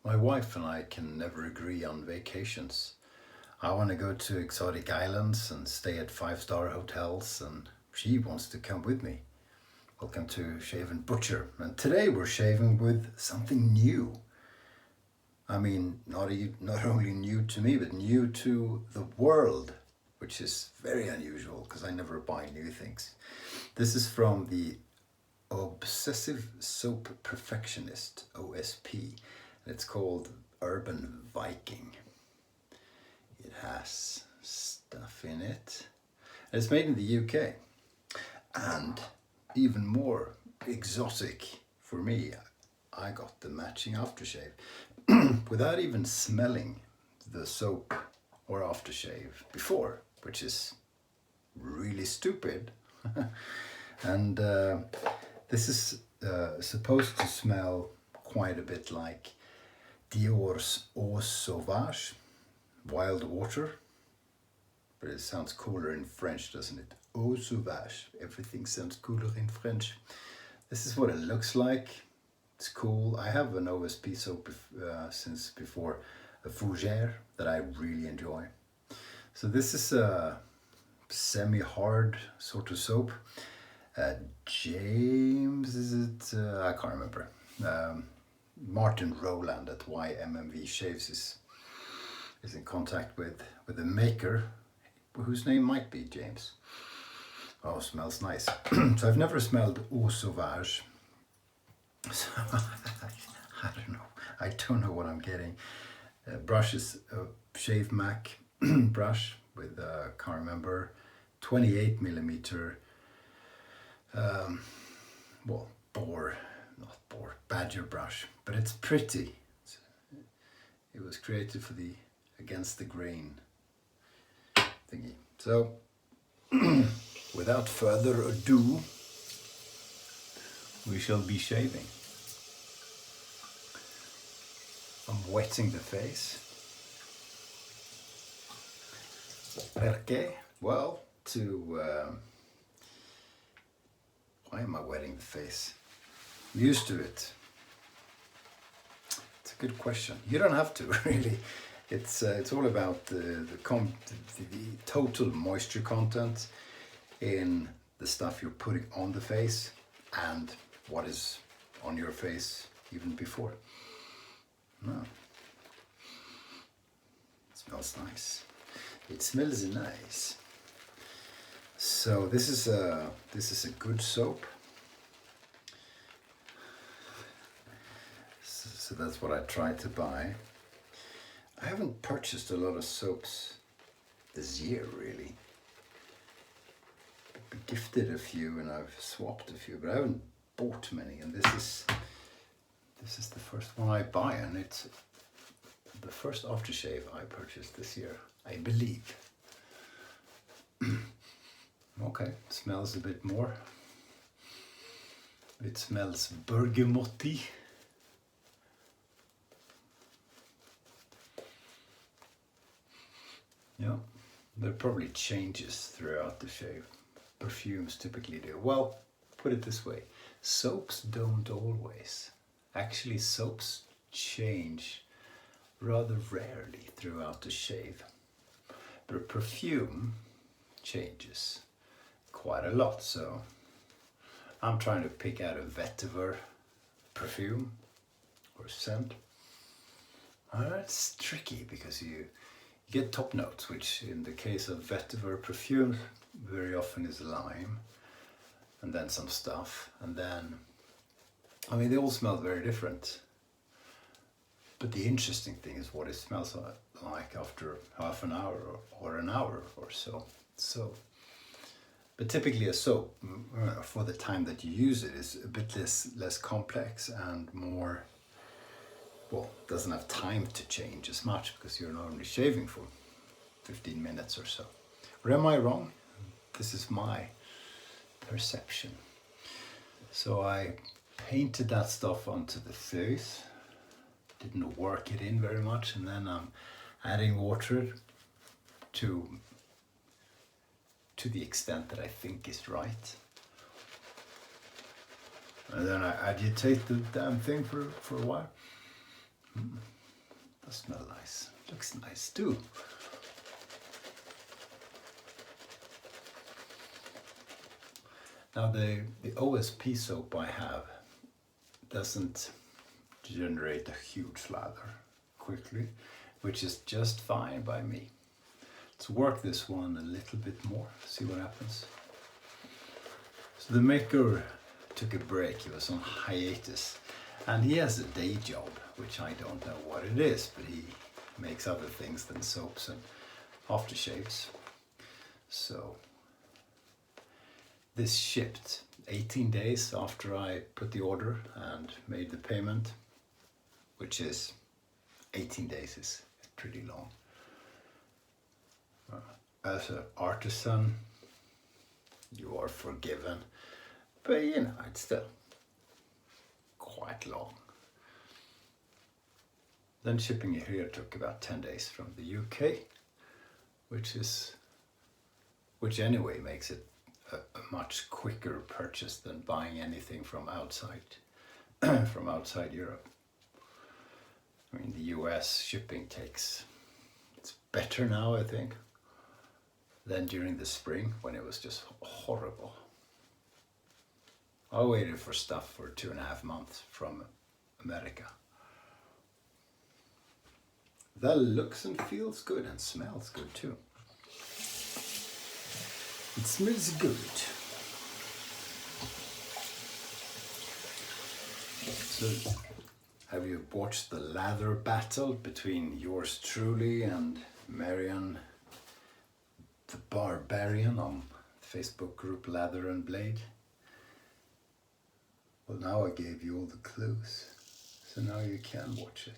My wife and I can never agree on vacations. I want to go to exotic islands and stay at five-star hotels, and she wants to come with me. Welcome to Shave&Butcher, and today we're shaving with something new. I mean, not only new to me, but new to the world, which is very unusual because I never buy new things. This is from the Obsessive Soap Perfectionist, OSP. It's called Urban Viking. It has stuff in it. It's made in the UK. And even more exotic for me, I got the matching aftershave without even smelling the soap or aftershave before, which is really stupid. And this is supposed to smell quite a bit like Dior's Eau Sauvage, wild water, but it sounds cooler in French, doesn't it? Eau Sauvage, everything sounds cooler in French. This is what it looks like. It's cool. I have an OSP soap since before, a Fougère, that I really enjoy. So this is a semi-hard sort of soap. James, is it? I can't remember. Martin Rowland at YMMV Shaves is in contact with the maker, whose name might be James. Oh, smells nice. So I've never smelled Eau Sauvage. So I don't know. I don't know what I'm getting. Brush is a Shave Mac brush with, can't remember, 28 millimeter. Badger brush, but it's pretty. It was created for the against the grain thingy. So without further ado, we shall be shaving. I'm wetting the face. Perché? Well, why am I wetting the face? I'm used to it. It's a good question. You don't have to, really. It's all about the total moisture content in the stuff you're putting on the face and what is on your face even before. No. It smells nice. It smells nice. So this is a good soap. So that's what I tried to buy. I haven't purchased a lot of soaps this year, really. I've been gifted a few and I've swapped a few, but I haven't bought many. And this is the first one I buy, and it's the first aftershave I purchased this year, I believe. Okay, it smells a bit more. It smells bergamotti. Yeah, there probably changes throughout the shave. Perfumes typically do. Well, put it this way, soaps don't always. Actually, soaps change rather rarely throughout the shave. But a perfume changes quite a lot, so I'm trying to pick out a vetiver perfume or scent. It's tricky because you get top notes, which in the case of vetiver perfume very often is lime, and then some stuff, and then, I mean, they all smell very different. But the interesting thing is what it smells like after half an hour or an hour or so. But typically a soap, for the time that you use it, is a bit less complex and more, well, doesn't have time to change as much because you're not only shaving for 15 minutes or so. Or am I wrong? This is my perception. So I painted that stuff onto the face, didn't work it in very much, and then I'm adding water to the extent that I think is right. And then I agitate the damn thing for a while. Does smell nice. Looks nice too. Now the OSP soap I have doesn't generate a huge lather quickly, which is just fine by me. Let's work this one a little bit more, see what happens. So the maker took a break, he was on hiatus, and he has a day job, which I don't know what it is, but he makes other things than soaps and aftershaves. So this shipped 18 days after I put the order and made the payment, which is 18 days is pretty long. As an artisan, you are forgiven, but you know, it's still quite long. Then shipping it here took about 10 days from the UK, which anyway makes it a much quicker purchase than buying anything from outside Europe. I mean, the US shipping it's better now, I think, than during the spring when it was just horrible. I waited for stuff for 2.5 months from America. That looks and feels good and smells good too. It smells good. So, have you watched the lather battle between yours truly and Marion the Barbarian on the Facebook group Lather and Blade? Well, now I gave you all the clues, so now you can watch it.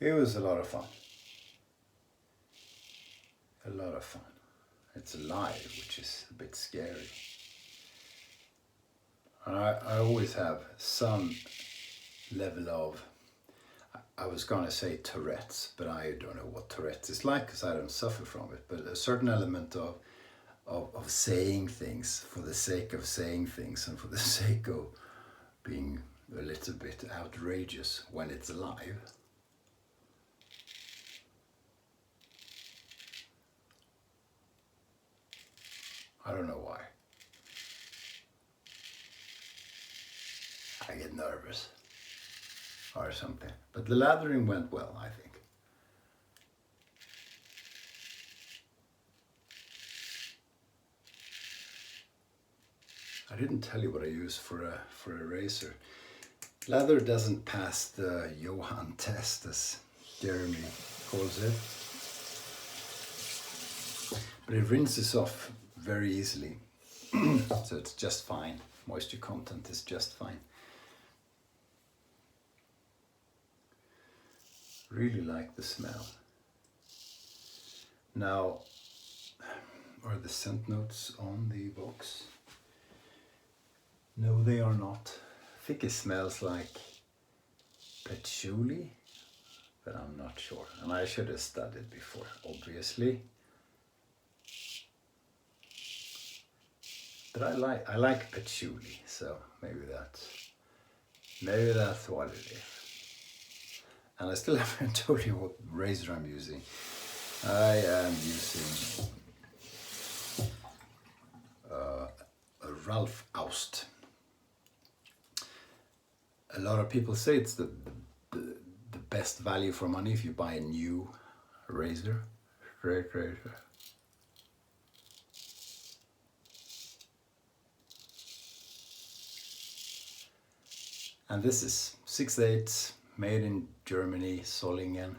It was a lot of fun. A lot of fun. It's live, which is a bit scary. I always have some level of, I was gonna say Tourette's, but I don't know what Tourette's is like because I don't suffer from it, but a certain element of saying things for the sake of saying things and for the sake of being a little bit outrageous when it's live. I don't know why. I get nervous or something. But the lathering went well, I think. I didn't tell you what I use for a razor. Lather doesn't pass the Johan test, as Jeremy calls it. But it rinses off very easily, so it's just fine. Moisture content is just fine. Really like the smell. Now, are the scent notes on the box? No, they are not. I think it smells like patchouli, but I'm not sure. And I should have studied before, obviously. But I like patchouli, so maybe that's what it is. And I still haven't told you what razor I'm using. I am using a Ralph Aust. A lot of people say it's the best value for money if you buy a new razor. Razor. And this is 6/8, made in Germany, Solingen.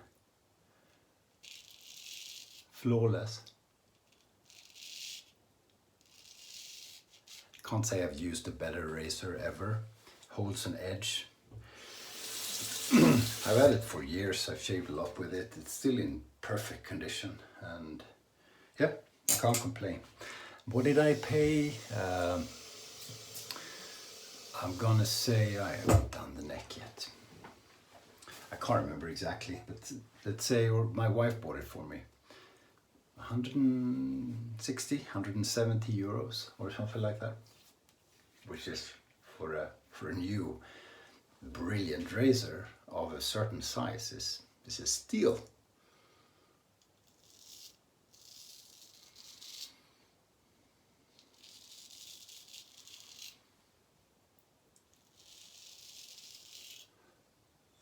Flawless. Can't say I've used a better razor ever. Holds an edge. I've had it for years, I've shaved a lot with it. It's still in perfect condition, and yeah, I can't complain. What did I pay? I'm gonna say I haven't done the neck yet. I can't remember exactly, but let's say my wife bought it for me. 160, 170 euros or something like that, which is for a new. brilliant razor of a certain size is a steal.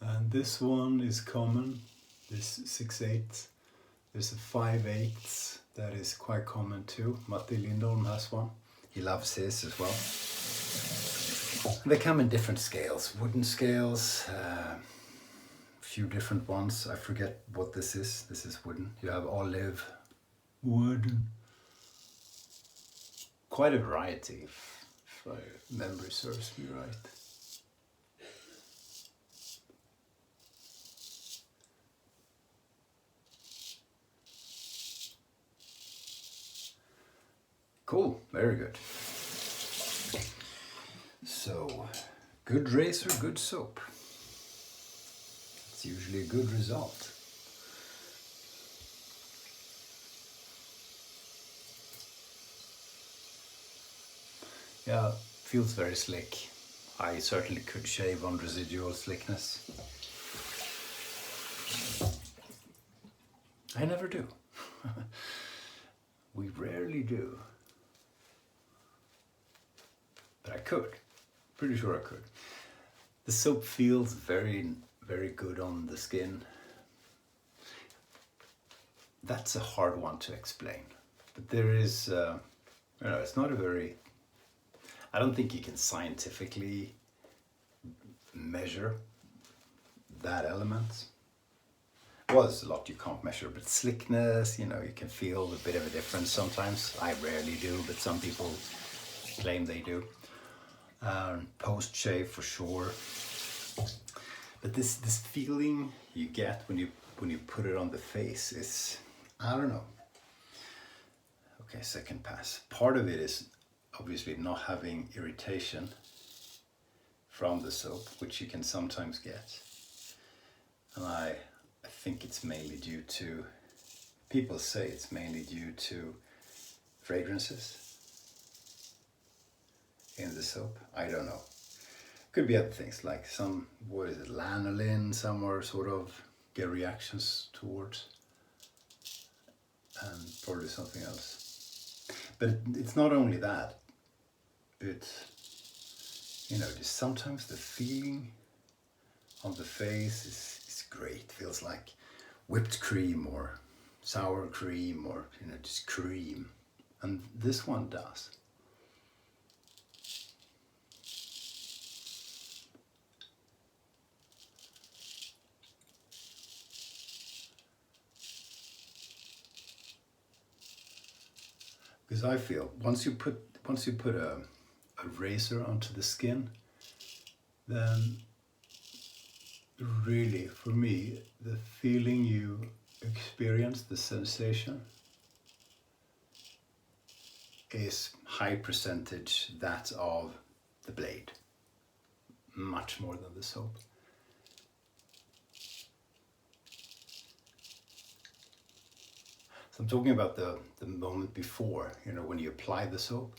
And this one is common, this 6/8. There's a 5/8 that is quite common too. Matti Lindholm has one. He loves his as well. They come in different scales, wooden scales, a few different ones. I forget what this is. This is wooden. You have olive, wooden. Quite a variety, if my memory serves me right. Cool, very good. So, good razor, good soap. It's usually a good result. Yeah, feels very slick. I certainly could shave on residual slickness. I never do. We rarely do. But I could. Pretty sure I could. The soap feels very, very good on the skin. That's a hard one to explain. But there is, it's not a very, I don't think you can scientifically measure that element. Well, there's a lot you can't measure, but slickness, you can feel a bit of a difference sometimes. I rarely do, but some people claim they do. Post shave for sure. But this feeling you get when you put it on the face is, I don't know. Okay, second pass. Part of it is obviously not having irritation from the soap, which you can sometimes get. And I think it's mainly due to, people say it's mainly due to fragrances in the soap. I don't know. Could be other things like some, what is it, lanolin, some are sort of get reactions towards, and probably something else. But it's not only that, it's, just sometimes the feeling on the face is great. Feels like whipped cream or sour cream or, just cream. And this one does. Because I feel once you put a razor onto the skin, then really for me the feeling you experience, the sensation, is high percentage that of the blade, much more than the soap. So I'm talking about the moment before, when you apply the soap.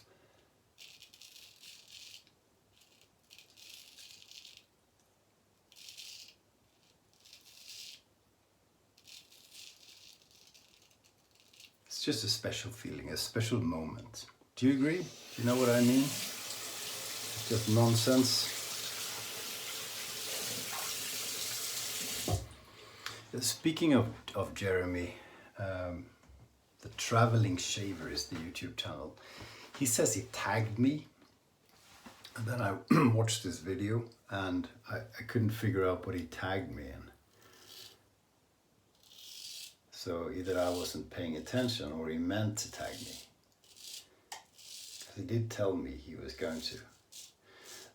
It's just a special feeling, a special moment. Do you agree? Do you know what I mean? It's just nonsense. Speaking of Jeremy, the Traveling Shaver is the YouTube channel. He says he tagged me, and then I watched this video and I couldn't figure out what he tagged me in. So either I wasn't paying attention or he meant to tag me. He did tell me he was going to.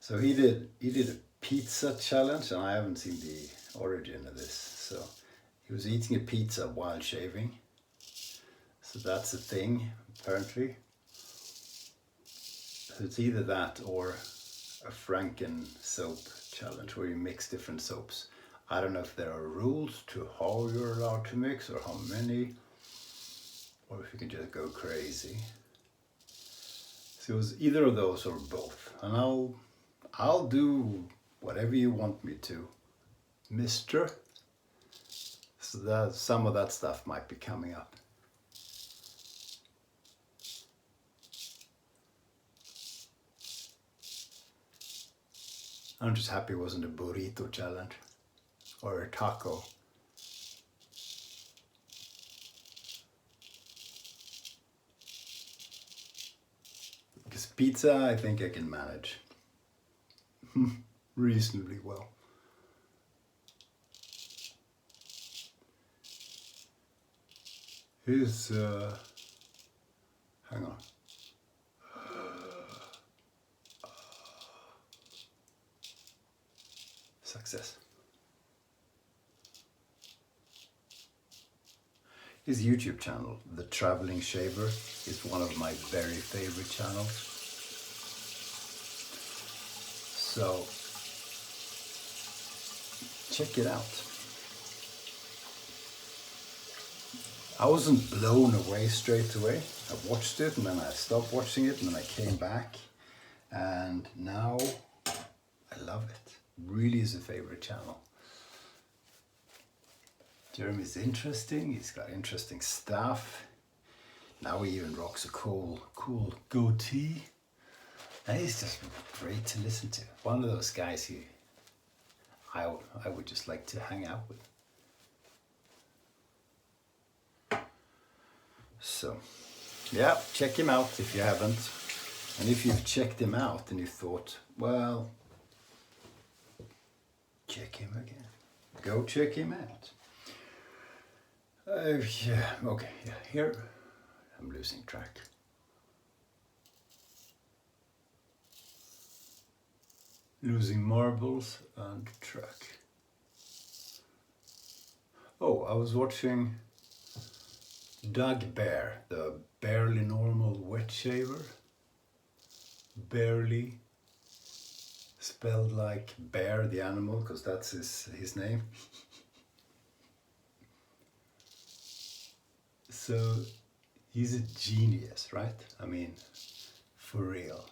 So he did a pizza challenge, and I haven't seen the origin of this. So he was eating a pizza while shaving. So that's a thing, apparently. So it's either that or a Franken soap challenge where you mix different soaps. I don't know if there are rules to how you're allowed to mix or how many, or if you can just go crazy. So it was either of those or both. And I'll do whatever you want me to, mister. So that some of that stuff might be coming up. I'm just happy it wasn't a burrito challenge or a taco. Because pizza, I think I can manage reasonably well. Here's, hang on. Success. His YouTube channel, The Traveling Shaver, is one of my very favorite channels. So, check it out. I wasn't blown away straight away. I watched it and then I stopped watching it and then I came back. And now I love it. Really is a favorite channel. Jeremy's interesting, he's got interesting stuff. Now he even rocks a cool goatee. And he's just great to listen to. One of those guys who I would just like to hang out with. So, yeah, check him out if you haven't. And if you've checked him out and you thought, well, check him again. Go check him out. Yeah, okay, yeah, here, I'm losing track. Losing marbles and track. Oh, I was watching Doug Bear, the Barely Normal Wet Shaver. Barely, spelled like bear, the animal, because that's his name. So he's a genius, right? I mean, for real.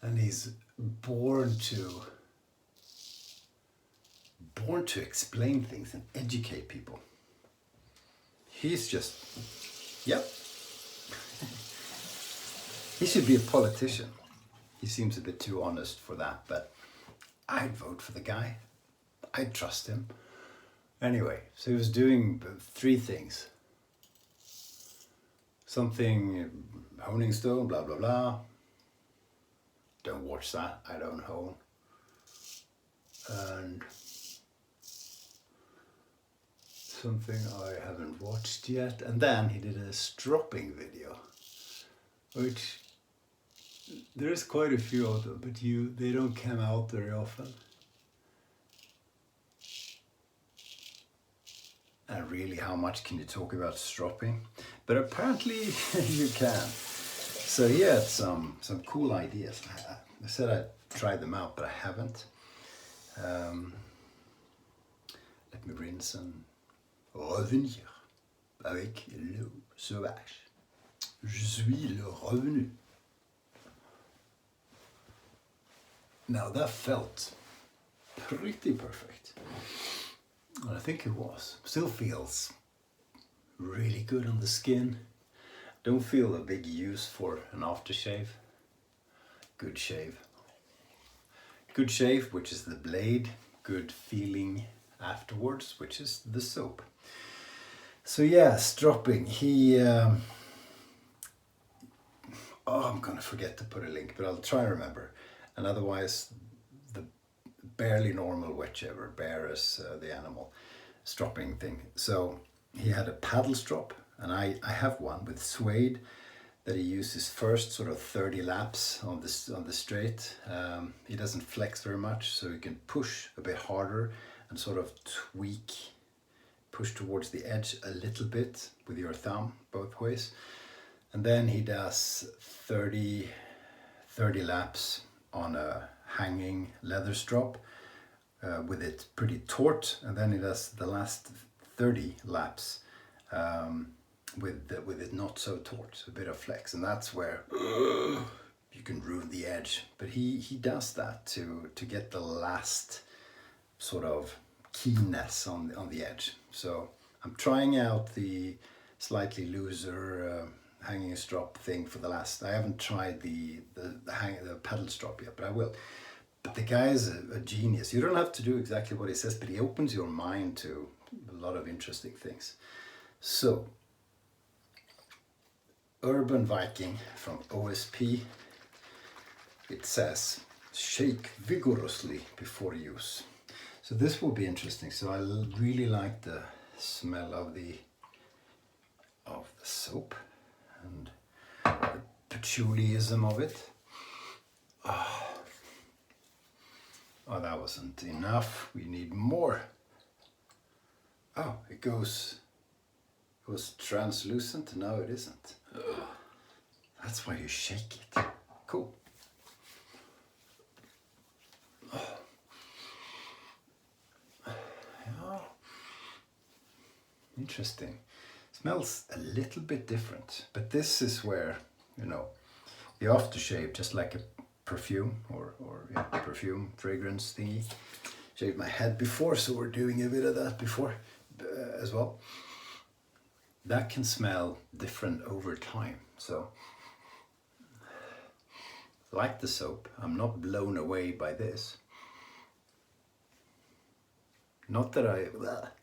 And he's born to explain things and educate people. He's just, yep. He should be a politician. He seems a bit too honest for that, but I'd vote for the guy. I'd trust him. Anyway, so he was doing 3 things. Something, honing stone, blah, blah, blah. Don't watch that, I don't hone. And something I haven't watched yet. And then he did a stropping video, which there is quite a few of them, but they don't come out very often. And really, how much can you talk about stropping? But apparently you can. So he had some cool ideas. I said I'd try them out, but I haven't. Let me rinse and revenir avec l'eau sauvage. Je suis le revenu. Now that felt pretty perfect. And I think it was. Still feels really good on the skin. Don't feel a big use for an aftershave. Good shave. Good shave, which is the blade. Good feeling afterwards, which is the soap. So yeah, stropping. I'm gonna forget to put a link, but I'll try and remember. And otherwise, the Barely Normal Wet Shaver, bear is the animal, stropping thing. So he had a paddle strop, and I have one with suede that he uses first sort of 30 laps on the straight. He doesn't flex very much, so you can push a bit harder and sort of push towards the edge a little bit with your thumb both ways. And then he does 30 laps on a hanging leather strop with it pretty taut, and then he does the last 30 laps with it not so taut, a bit of flex, and that's where you can ruin the edge. But he does that to get the last sort of keenness on the edge. So I'm trying out the slightly looser hanging strop thing for the last. I haven't tried the pedal strop yet, but I will. But the guy is a genius. You don't have to do exactly what he says, but he opens your mind to a lot of interesting things. So, Urban Viking from OSP. It says, shake vigorously before use. So this will be interesting. So I really like the smell of the soap and the patchouliism of it. Oh, that wasn't enough. We need more. Oh, it was translucent. No, it isn't. That's why you shake it. Cool. Yeah. Interesting. Smells a little bit different, but this is where, the aftershave, just like a perfume or perfume fragrance thingy. Shaved my head before, so we're doing a bit of that before as well. That can smell different over time. So, like the soap, I'm not blown away by this. Not that I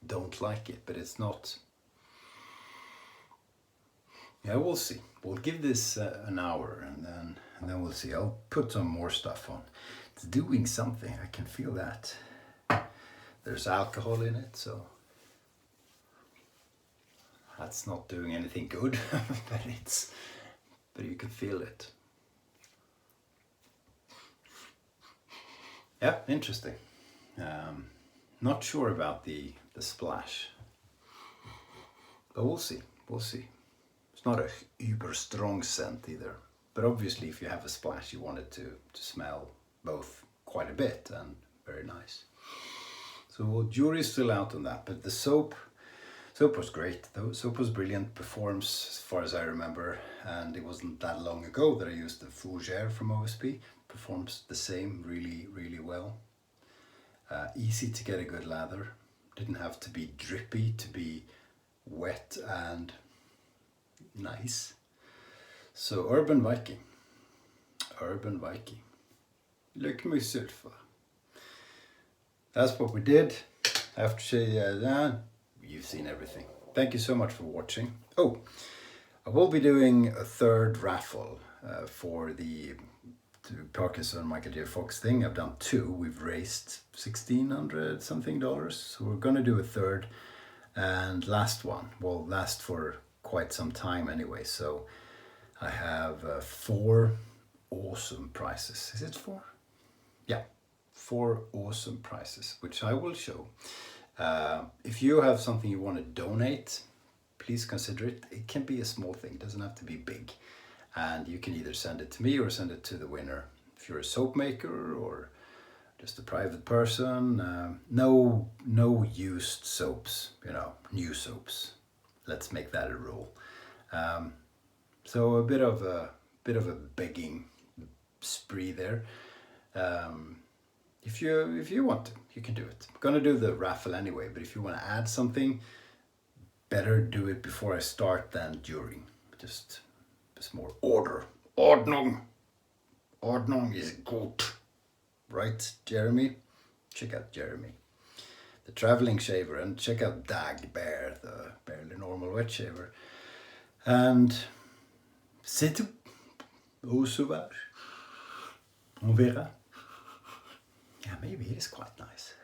don't like it, but it's not. Yeah, we'll see. We'll give this an hour, and then we'll see. I'll put some more stuff on. It's doing something. I can feel that. There's alcohol in it, so that's not doing anything good. but you can feel it. Yeah, interesting. Not sure about the splash, but we'll see. We'll see. It's not a uber strong scent either, but obviously if you have a splash, you want it to smell both quite a bit and very nice. So jury's still out on that, but the soap was great. The soap was brilliant, performs as far as I remember, and it wasn't that long ago that I used the Fougère from OSP. Performs the same really, really well. Easy to get a good lather. Didn't have to be drippy to be wet and nice. So Urban Viking. Look myself. That's what we did. After you've seen everything. Thank you so much for watching. Oh, I will be doing a third raffle for the Parkinson Michael J. Fox thing. I've done 2. We've raised $1,600 something. So we're gonna do a third and last one. Will last for quite some time anyway. So I have 4 awesome prizes. Is it 4? Yeah, 4 awesome prizes, which I will show. If you have something you want to donate, please consider it. It can be a small thing, it doesn't have to be big. And you can either send it to me or send it to the winner. If you're a soap maker or just a private person, no used soaps, new soaps. Let's make that a rule. So a bit of a begging spree there. If you want to, you can do it. I'm gonna do the raffle anyway, but if you want to add something, better do it before I start than during. Just more order. Ordnung is good. Right, Jeremy? Check out Jeremy. The traveling shaver, and check out Dag Bear, the barely normal wet shaver. And c'est tout. Au sauvage. On verra. Yeah, maybe it is quite nice.